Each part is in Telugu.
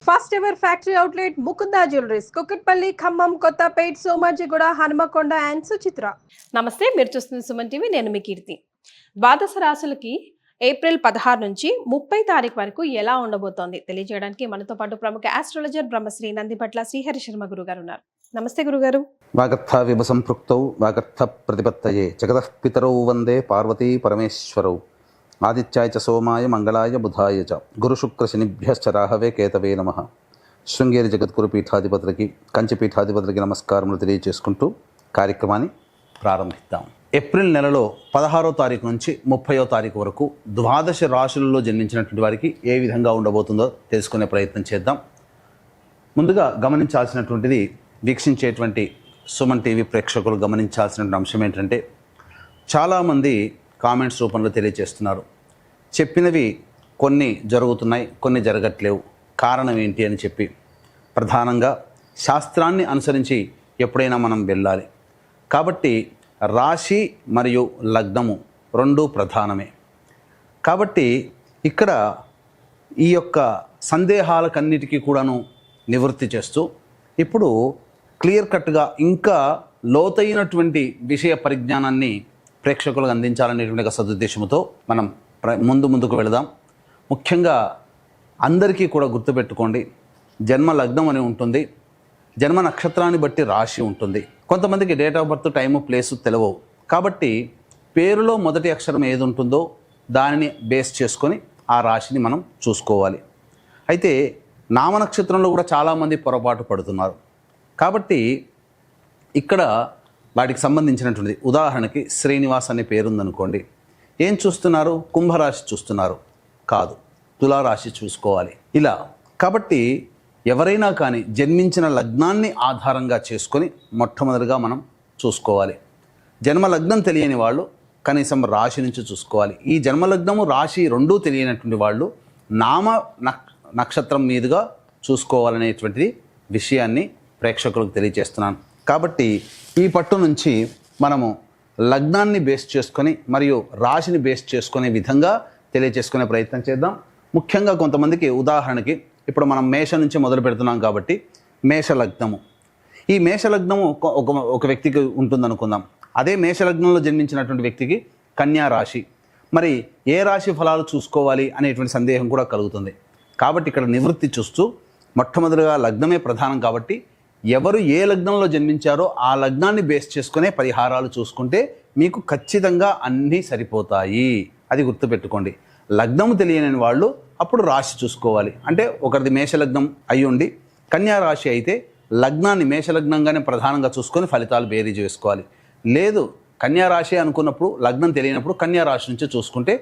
First ever factory outlet Mukunda jewelleries Kukatpally, Khammam, Kothapet, Somajiguda, Hanamkonda and Suchitra. నమస్తే, మీరు చూస్తున్న సుమన్ టీవీ. నేను మీ కీర్తి. ద్వాదశ రాశులకి ఏప్రిల్ 16 నుంచి 30 తారీఖు వరకు ఎలా ఉండబోతోంది తెలియజేయడానికి మనతో పాటు ప్రముఖ ఆస్ట్రాలజర్ బ్రహ్మశ్రీ నందిపట్ల శ్రీహరి శర్మ గురుగారు ఉన్నారు. నమస్తే గురుగారు. వాగర్థ విభసంపృక్తౌ వాగర్థ ప్రతిపత్తయే జగతః పితరౌ వందే పార్వతీ పరమేశ్వరౌ ఆదిత్యాయ చ సోమాయ మంగళాయ బుధాయ చ గురుశుక్ర శనిభ్యశ్చ రాహవే కేతవే నమః. శృంగేరి జగద్గురు పీఠాధిపతులకి, కంచి పీఠాధిపతులకి నమస్కారములు తెలియజేసుకుంటూ కార్యక్రమాన్ని ప్రారంభిద్దాం. ఏప్రిల్ నెలలో 16వ తారీఖు నుంచి 30వ తారీఖు వరకు ద్వాదశ రాశులలో జన్మించినటువంటి వారికి ఏ విధంగా ఉండబోతుందో తెలుసుకునే ప్రయత్నం చేద్దాం. ముందుగా గమనించాల్సినటువంటిది, వీక్షించేటువంటి సుమన్ టీవీ ప్రేక్షకులు గమనించాల్సినటువంటి అంశం ఏంటంటే, చాలామంది కామెంట్స్ రూపంలో తెలియజేస్తున్నారు, చెప్పినవి కొన్ని జరుగుతున్నాయి, కొన్ని జరగట్లేవు, కారణం ఏంటి అని చెప్పి. ప్రధానంగా శాస్త్రాన్ని అనుసరించి ఎప్పుడైనా మనం వెళ్ళాలి కాబట్టి రాశి మరియు లగ్నము రెండూ ప్రధానమే. కాబట్టి ఇక్కడ ఈ యొక్క సందేహాలకన్నిటికీ కూడాను నివృత్తి చేస్తూ ఇప్పుడు క్లియర్ కట్గా ఇంకా లోతైనటువంటి విషయ పరిజ్ఞానాన్ని ప్రేక్షకులకు అందించాలనేటువంటి సదుద్దేశంతో మనం ముందుకు వెళదాం. ముఖ్యంగా అందరికీ కూడా గుర్తుపెట్టుకోండి, జన్మ లగ్నం అని ఉంటుంది, జన్మ నక్షత్రాన్ని బట్టి రాశి ఉంటుంది. కొంతమందికి date of birth, time, place తెలియవు. కాబట్టి పేరులో మొదటి అక్షరం ఏది ఉంటుందో దానిని బేస్ చేసుకొని ఆ రాశిని మనం చూసుకోవాలి. అయితే నామనక్షత్రంలో కూడా చాలామంది పొరపాటు పడుతున్నారు. కాబట్టి ఇక్కడ వాటికి సంబంధించినటువంటిది, ఉదాహరణకి శ్రీనివాస్ అనే పేరుందనుకోండి, ఏం చూస్తున్నారు? కుంభరాశి చూస్తున్నారు, కాదు, తులారాశి చూసుకోవాలి. ఇలా కాబట్టి ఎవరైనా కానీ జన్మించిన లగ్నాన్ని ఆధారంగా చేసుకొని మొట్టమొదటిగా మనం చూసుకోవాలి. జన్మ లగ్నం తెలియని వాళ్ళు కనీసం రాశి నుంచి చూసుకోవాలి. ఈ జన్మలగ్నము రాశి రెండూ తెలియనటువంటి వాళ్ళు నామ నక్షత్రం మీదుగా చూసుకోవాలనేటువంటిది విషయాన్ని ప్రేక్షకులకు తెలియజేస్తున్నాను. కాబట్టి ఈ పట్టు నుంచి మనము లగ్నాన్ని బేస్ చేసుకొని మరియు రాశిని బేస్ చేసుకునే విధంగా తెలియజేసుకునే ప్రయత్నం చేద్దాం. ముఖ్యంగా కొంతమందికి, ఉదాహరణకి ఇప్పుడు మనం మేష నుంచి మొదలు పెడుతున్నాం కాబట్టి మేషలగ్నము, ఈ మేషలగ్నము ఒక వ్యక్తికి ఉంటుందనుకుందాం. అదే మేషలగ్నంలో జన్మించినటువంటి వ్యక్తికి కన్యా రాశి. మరి ఏ రాశి ఫలాలు చూసుకోవాలి అనేటువంటి సందేహం కూడా కలుగుతుంది. కాబట్టి ఇక్కడ నివృత్తి చూస్తూ మొట్టమొదటిగా లగ్నమే ప్రధానం కాబట్టి ఎవరు ఏ లగ్నంలో జన్మించారో ఆ లగ్నాన్ని బేస్ చేసుకునే పరిహారాలు చూసుకుంటే మీకు ఖచ్చితంగా అన్నీ సరిపోతాయి. అది గుర్తుపెట్టుకోండి. లగ్నము తెలియని వాళ్ళు అప్పుడు రాశి చూసుకోవాలి. అంటే ఒకరిది మేషలగ్నం అయ్యుండి కన్యా రాశి అయితే లగ్నాన్ని మేషలగ్నంగానే ప్రధానంగా చూసుకొని ఫలితాలు బేరీజ్ వేసుకోవాలి. లేదు కన్యా రాశి అనుకున్నప్పుడు లగ్నం తెలియనప్పుడు కన్యా రాశి నుంచి చూసుకుంటే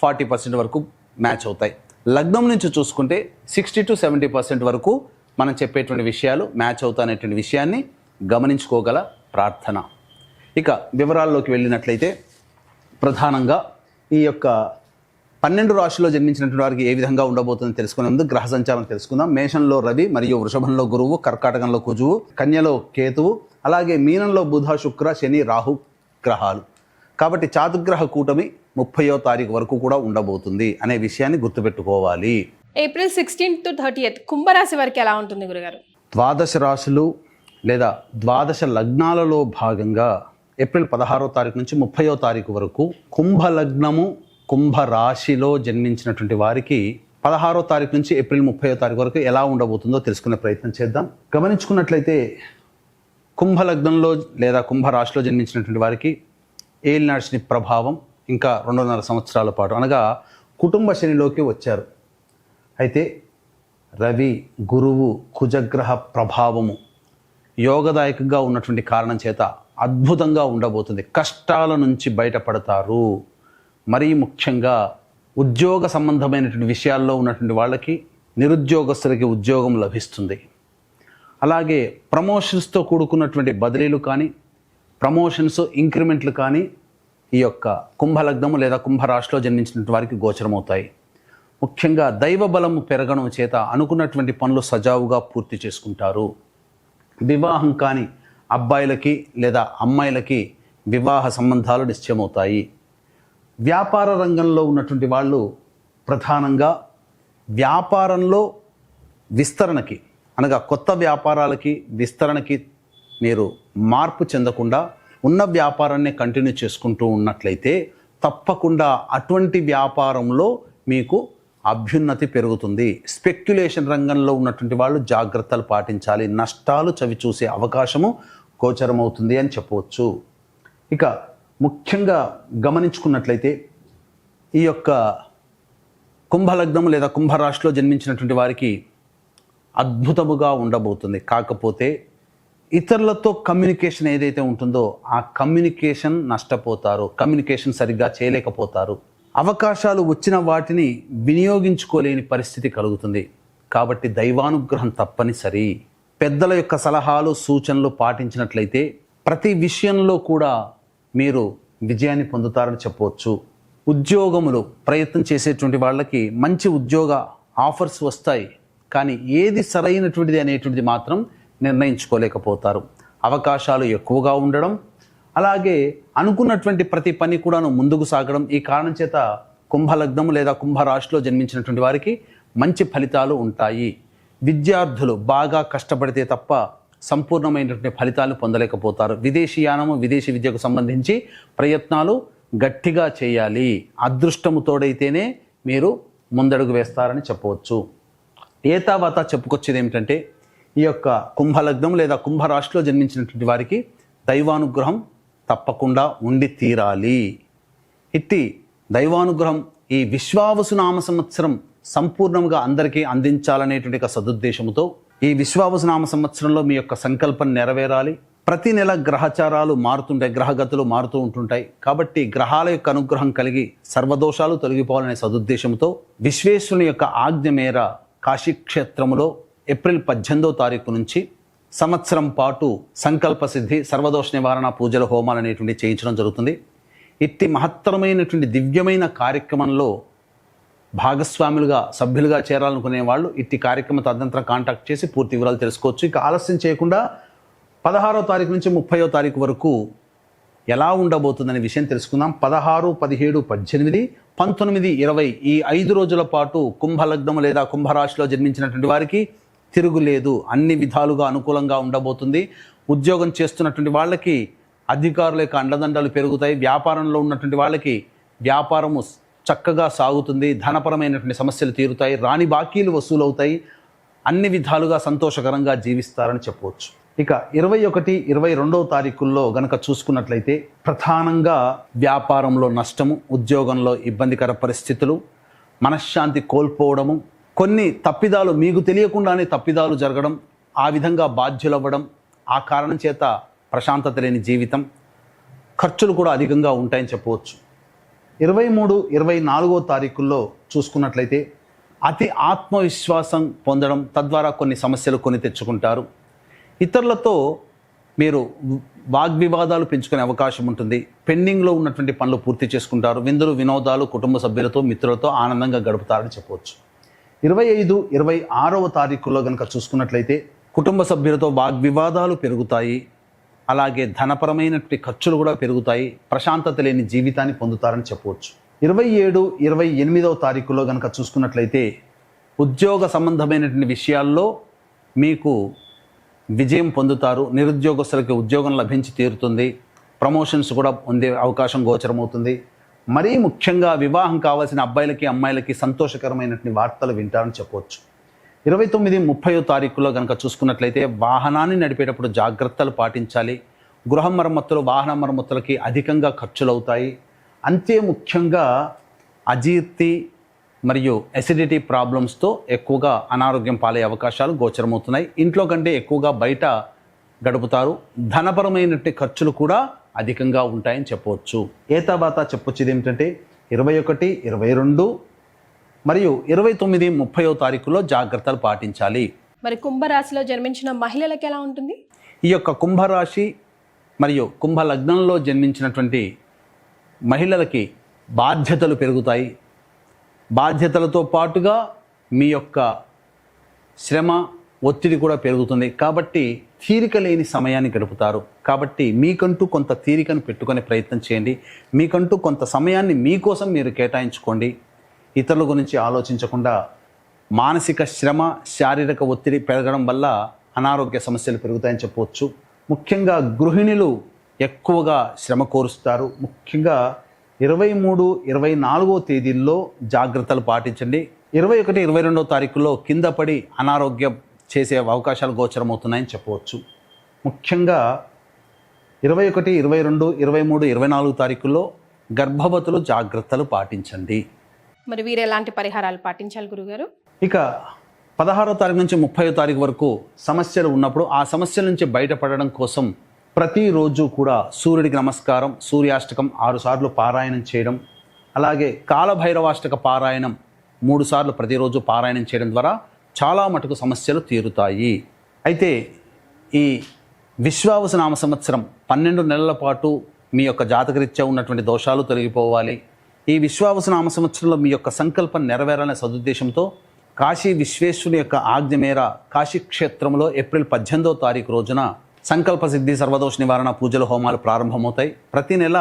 40% వరకు మ్యాచ్ అవుతాయి. లగ్నం నుంచి చూసుకుంటే 60 to 70% వరకు మనం చెప్పేటువంటి విషయాలు మ్యాచ్ అవుతాయనేటువంటి విషయాన్ని గమనించుకోగల ప్రార్థన. ఇక వివరాల్లోకి వెళ్ళినట్లయితే, ప్రధానంగా ఈ యొక్క 12 రాశిలో జన్మించినటువంటి వారికి ఏ విధంగా ఉండబోతుందో తెలుసుకునే ముందు గ్రహ సంచారం తెలుసుకుందాం. మేషంలో రవి మరియు వృషభంలో గురువు, కర్కాటకంలో కుజువు, కన్యలో కేతువు, అలాగే మీనంలో బుధ, శుక్ర, శని, రాహు గ్రహాలు. కాబట్టి చాతుర్గ్రహ కూటమి 30వ తారీఖు వరకు కూడా ఉండబోతుంది అనే విషయాన్ని గుర్తుపెట్టుకోవాలి. ఏప్రిల్ 16 to 30 కుంభరాశి వారికి ఎలా ఉంటుంది గురుగారు? ద్వాదశ రాశులు లేదా ద్వాదశ లగ్నాలలో భాగంగా ఏప్రిల్ 16వ తారీఖు నుంచి 30వ తారీఖు వరకు కుంభలగ్నము, కుంభరాశిలో జన్మించినటువంటి వారికి 16వ తారీఖు నుంచి ఏప్రిల్ 30వ తారీఖు వరకు ఎలా ఉండబోతుందో తెలుసుకునే ప్రయత్నం చేద్దాం. గమనించుకున్నట్లయితే కుంభలగ్నంలో లేదా కుంభరాశిలో జన్మించినటువంటి వారికి ఏలినాటి శని ప్రభావం ఇంకా 2.5 సంవత్సరాల పాటు, అనగా కుటుంబ శనిలోకి వచ్చారు. అయితే రవి, గురువు, కుజగ్రహ ప్రభావము యోగదాయకంగా ఉన్నటువంటి కారణం చేత అద్భుతంగా ఉండబోతుంది. కష్టాల నుంచి బయటపడతారు. మరీ ముఖ్యంగా ఉద్యోగ సంబంధమైనటువంటి విషయాల్లో ఉన్నటువంటి వాళ్ళకి, నిరుద్యోగస్తులకి ఉద్యోగం లభిస్తుంది. అలాగే ప్రమోషన్స్తో కూడుకున్నటువంటి బదిలీలు కానీ, ప్రమోషన్స్, ఇంక్రిమెంట్లు కానీ ఈ యొక్క కుంభలగ్నము లేదా కుంభరాశిలో జన్మించినటువంటి వారికి గోచరమవుతాయి. ముఖ్యంగా దైవ బలము పెరగడం చేత అనుకున్నటువంటి పనులు సజావుగా పూర్తి చేసుకుంటారు. వివాహం కాని అబ్బాయిలకి లేదా అమ్మాయిలకి వివాహ సంబంధాలు నిశ్చయమవుతాయి. వ్యాపార రంగంలో ఉన్నటువంటి వాళ్ళు ప్రధానంగా వ్యాపారంలో విస్తరణకి అనగా కొత్త వ్యాపారాలకి విస్తరణకి మీరు మార్పు చెందకుండా ఉన్న వ్యాపారాన్ని కంటిన్యూ చేసుకుంటూ ఉన్నట్లయితే తప్పకుండా అటువంటి వ్యాపారంలో మీకు అభ్యున్నతి పెరుగుతుంది. స్పెక్యులేషన్ రంగంలో ఉన్నటువంటి వాళ్ళు జాగ్రత్తలు పాటించాలి. నష్టాలు చవి చూసే అవకాశము గోచరమవుతుంది అని చెప్పవచ్చు. ఇక ముఖ్యంగా గమనించుకున్నట్లయితే ఈ యొక్క కుంభలగ్నం లేదా కుంభరాశిలో జన్మించినటువంటి వారికి అద్భుతముగా ఉండబోతుంది. కాకపోతే ఇతరులతో కమ్యూనికేషన్ ఏదైతే ఉంటుందో ఆ కమ్యూనికేషన్ నష్టపోతారు. కమ్యూనికేషన్ సరిగ్గా చేయలేకపోతారు. అవకాశాలు వచ్చిన వాటిని వినియోగించుకోలేని పరిస్థితి కలుగుతుంది. కాబట్టి దైవానుగ్రహం తప్పనిసరి. పెద్దల యొక్క సలహాలు సూచనలు పాటించినట్లయితే ప్రతి విషయంలో కూడా మీరు విజయాన్ని పొందుతారని చెప్పవచ్చు. ఉద్యోగములు ప్రయత్నం చేసేటువంటి వాళ్ళకి మంచి ఉద్యోగ ఆఫర్స్ వస్తాయి. కానీ ఏది సరైనటువంటిది అనేటువంటిది మాత్రం నిర్ణయించుకోలేకపోతారు. అవకాశాలు ఎక్కువగా ఉండడం, అలాగే అనుకున్నటువంటి ప్రతి పని కూడాను ముందుకు సాగడం. ఈ కారణం చేత కుంభలగ్నం లేదా కుంభరాశిలో జన్మించినటువంటి వారికి మంచి ఫలితాలు ఉంటాయి. విద్యార్థులు బాగా కష్టపడితే తప్ప సంపూర్ణమైనటువంటి ఫలితాలను పొందలేకపోతారు. విదేశీయానము విదేశీ విద్యకు సంబంధించి ప్రయత్నాలు గట్టిగా చేయాలి. అదృష్టము తోడైతేనే మీరు ముందడుగు వేస్తారని చెప్పవచ్చు. ఏతావాత చెప్పుకొచ్చేది ఏమిటంటే ఈ యొక్క కుంభలగ్నం లేదా కుంభరాశిలో జన్మించినటువంటి వారికి దైవానుగ్రహం తప్పకుండా ఉండి తీరాలి. ఇట్టి దైవానుగ్రహం ఈ విశ్వావసు నామ సంవత్సరం సంపూర్ణంగా అందరికీ అందించాలనేటువంటి ఒక సదుద్దేశంతో ఈ విశ్వావసు నామ సంవత్సరంలో మీ యొక్క సంకల్పం నెరవేరాలి. ప్రతి నెల గ్రహచారాలు మారుతుంటాయి, గ్రహగతులు మారుతూ ఉంటుంటాయి. కాబట్టి గ్రహాల యొక్క అనుగ్రహం కలిగి సర్వదోషాలు తొలగిపోవాలనే సదుద్దేశంతో విశ్వేశ్వరుని యొక్క ఆజ్ఞ మేర కాశీక్షేత్రములో ఏప్రిల్ 18వ తారీఖు నుంచి సంవత్సరం పాటు సంకల్ప సిద్ధి సర్వదోష నివారణ పూజల హోమాలు అనేటువంటి చేయించడం జరుగుతుంది. ఇట్టి మహత్తరమైనటువంటి దివ్యమైన కార్యక్రమంలో భాగస్వాములుగా సభ్యులుగా చేరాలనుకునే వాళ్ళు ఇట్టి కార్యక్రమం తదనంతరం కాంటాక్ట్ చేసి పూర్తి వివరాలు తెలుసుకోవచ్చు. ఇక ఆలస్యం చేయకుండా 16వ తారీఖు నుంచి 30వ తారీఖు వరకు ఎలా ఉండబోతుందనే విషయం తెలుసుకుందాం. 16, 17, 18, 19, 20 ఈ 5 రోజుల పాటు కుంభలగ్నం లేదా కుంభరాశిలో జన్మించినటువంటి వారికి తిరుగులేదు. అన్ని విధాలుగా అనుకూలంగా ఉండబోతుంది. ఉద్యోగం చేస్తున్నటువంటి వాళ్ళకి అధికారుల యొక్క అండదండలు పెరుగుతాయి. వ్యాపారంలో ఉన్నటువంటి వాళ్ళకి వ్యాపారము చక్కగా సాగుతుంది. ధనపరమైనటువంటి సమస్యలు తీరుతాయి. రాని బాకీలు వసూలవుతాయి. అన్ని విధాలుగా సంతోషకరంగా జీవిస్తారని చెప్పవచ్చు. ఇక 21, 22వ తారీఖుల్లో గనక చూసుకున్నట్లయితే ప్రధానంగా వ్యాపారంలో నష్టము, ఉద్యోగంలో ఇబ్బందికర పరిస్థితులు, మనశ్శాంతి కోల్పోవడము, కొన్ని తప్పిదాలు మీకు తెలియకుండానే తప్పిదాలు జరగడం, ఆ విధంగా బాధ్యులవ్వడం, ఆ కారణం చేత ప్రశాంతత లేని జీవితం, ఖర్చులు కూడా అధికంగా ఉంటాయని చెప్పవచ్చు. 23, 24వ తారీఖుల్లో చూసుకున్నట్లయితే అతి ఆత్మవిశ్వాసం పొందడం, తద్వారా కొన్ని సమస్యలు కొని తెచ్చుకుంటారు. ఇతరులతో మీరు వాగ్వివాదాలు పెంచుకునే అవకాశం ఉంటుంది. పెండింగ్లో ఉన్నటువంటి పనులు పూర్తి చేసుకుంటారు. విందులు వినోదాలు కుటుంబ సభ్యులతో మిత్రులతో ఆనందంగా గడుపుతారని చెప్పవచ్చు. 25, 26వ తారీఖుల్లో కనుక చూసుకున్నట్లయితే కుటుంబ సభ్యులతో వాగ్వివాదాలు పెరుగుతాయి. అలాగే ధనపరమైనటువంటి ఖర్చులు కూడా పెరుగుతాయి. ప్రశాంతత లేని జీవితాన్ని పొందుతారని చెప్పవచ్చు. 27, 28వ తారీఖుల్లో కనుక చూసుకున్నట్లయితే ఉద్యోగ సంబంధమైనటువంటి విషయాల్లో మీకు విజయం పొందుతారు. నిరుద్యోగస్తులకి ఉద్యోగం లభించి తీరుతుంది. ప్రమోషన్స్ కూడా పొందే అవకాశం గోచరమవుతుంది. మరీ ముఖ్యంగా వివాహం కావాల్సిన అబ్బాయిలకి అమ్మాయిలకి సంతోషకరమైనటువంటి వార్తలు వింటారని చెప్పవచ్చు. 29, 30వ తారీఖులో కనుక చూసుకున్నట్లయితే వాహనాన్ని నడిపేటప్పుడు జాగ్రత్తలు పాటించాలి. గృహ మరమ్మతులు, వాహన మరమ్మతులకి అధికంగా ఖర్చులు అవుతాయి. అంతే ముఖ్యంగా అజీర్తి మరియు ఎసిడిటీ ప్రాబ్లమ్స్తో ఎక్కువగా అనారోగ్యం పాలే అవకాశాలు గోచరమవుతున్నాయి. ఇంట్లో కంటే ఎక్కువగా బయట గడుపుతారు. ధనపరమైనటువంటి ఖర్చులు కూడా అధికంగా ఉంటాయని చెప్పవచ్చు. ఏతావాత చెప్పొచ్చేది ఏమిటంటే 21, 22 మరియు 29, 30వ తారీఖులో జాగ్రత్తలు పాటించాలి. మరి కుంభరాశిలో జన్మించిన మహిళలకు ఎలా ఉంటుంది? ఈ యొక్క కుంభరాశి మరియు కుంభలగ్నంలో జన్మించినటువంటి మహిళలకి బాధ్యతలు పెరుగుతాయి. బాధ్యతలతో పాటుగా మీ యొక్క శ్రమ, ఒత్తిడి కూడా పెరుగుతుంది. కాబట్టి తీరిక లేని సమయాన్ని గడుపుతారు. కాబట్టి మీకంటూ కొంత తీరికను పెట్టుకునే ప్రయత్నం చేయండి. మీకంటూ కొంత సమయాన్ని మీకోసం మీరు కేటాయించుకోండి. ఇతరుల గురించి ఆలోచించకుండా మానసిక శ్రమ, శారీరక ఒత్తిడి పెరగడం వల్ల అనారోగ్య సమస్యలు పెరుగుతాయని చెప్పవచ్చు. ముఖ్యంగా గృహిణులు ఎక్కువగా శ్రమ కోరుస్తారు. ముఖ్యంగా 23, 24 తేదీల్లో జాగ్రత్తలు పాటించండి. 21, 22 తారీఖుల్లో కింద పడి అనారోగ్యం చేసే అవకాశాలు గోచరమవుతున్నాయని చెప్పవచ్చు. ముఖ్యంగా 21, 22, 23, 24 తారీఖుల్లో గర్భవతులు జాగ్రత్తలు పాటించండి. మరి వీరు ఎలాంటి పరిహారాలు పాటించాలి గురుగారు? ఇక 16వ తారీఖు నుంచి 30వ తారీఖు వరకు సమస్యలు ఉన్నప్పుడు ఆ సమస్యల నుంచి బయటపడడం కోసం ప్రతిరోజు కూడా సూర్యుడికి నమస్కారం, సూర్యాష్టకం 6 సార్లు పారాయణం చేయడం, అలాగే కాలభైరవాష్టక పారాయణం 3 సార్లు ప్రతిరోజు పారాయణం చేయడం ద్వారా చాలా మటుకు సమస్యలు తీరుతాయి. అయితే ఈ విశ్వావసు నామ సంవత్సరం 12 నెలల పాటు మీ యొక్క జాతకరీత్యా ఉన్నటువంటి దోషాలు తొలగిపోవాలి. ఈ విశ్వావసు నామ సంవత్సరంలో మీ యొక్క సంకల్పం నెరవేరాలనే సదుద్దేశంతో కాశీ విశ్వేశ్వరుని యొక్క ఆజ్ఞ మేర కాశీ క్షేత్రంలో ఏప్రిల్ 18వ తారీఖు రోజున సంకల్ప సిద్ధి, సర్వదోష నివారణ పూజలు, హోమాలు ప్రారంభమవుతాయి. ప్రతి నెల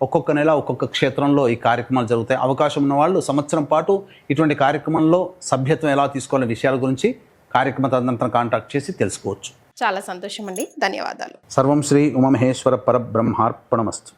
ఒక్కొక్క క్షేత్రంలో ఈ కార్యక్రమాలు జరుగుతాయి. అవకాశం ఉన్న వాళ్ళు సంవత్సరం పాటు ఇటువంటి కార్యక్రమంలో సభ్యత్వం ఎలా తీసుకోవాలనే విషయాల గురించి కార్యక్రమ తదనంతరం కాంటాక్ట్ చేసి తెలుసుకోవచ్చు. చాలా సంతోషం అండి, ధన్యవాదాలు. సర్వం శ్రీ ఉమామహేశ్వర పరబ్రహ్మార్పణమస్తు.